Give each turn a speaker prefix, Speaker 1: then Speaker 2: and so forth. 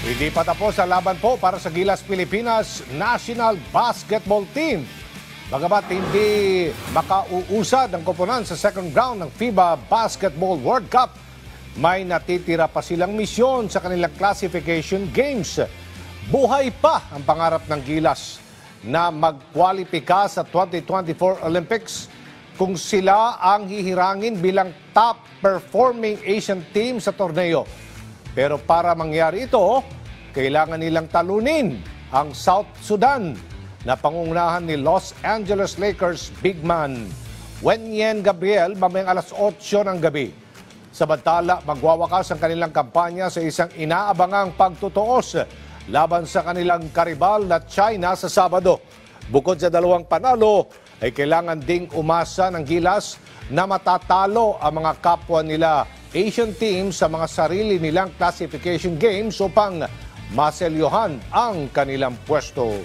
Speaker 1: Hindi pa tapos ang laban po para sa Gilas Pilipinas National Basketball Team. Bagamat hindi makauusad ang koponan sa second round ng FIBA Basketball World Cup, may natitira pa silang misyon sa kanilang classification games. Buhay pa ang pangarap ng Gilas na magkwalipika sa 2024 Olympics kung sila ang hihirangin bilang top performing Asian team sa torneo. Pero para mangyari ito, kailangan nilang talunin ang South Sudan na pangungunahan ni Los Angeles Lakers big man Wenyen Gabriel mamayang alas 8 ng gabi. Samantala, magwawakas ang kanilang kampanya sa isang inaabangang pagtutuos laban sa kanilang karibal na China sa Sabado. Bukod sa dalawang panalo, ay kailangan ding umasa ng Gilas na matatalo ang mga kapwa nila Asian team sa mga sarili nilang classification games upang maselyuhan ang kanilang pwesto.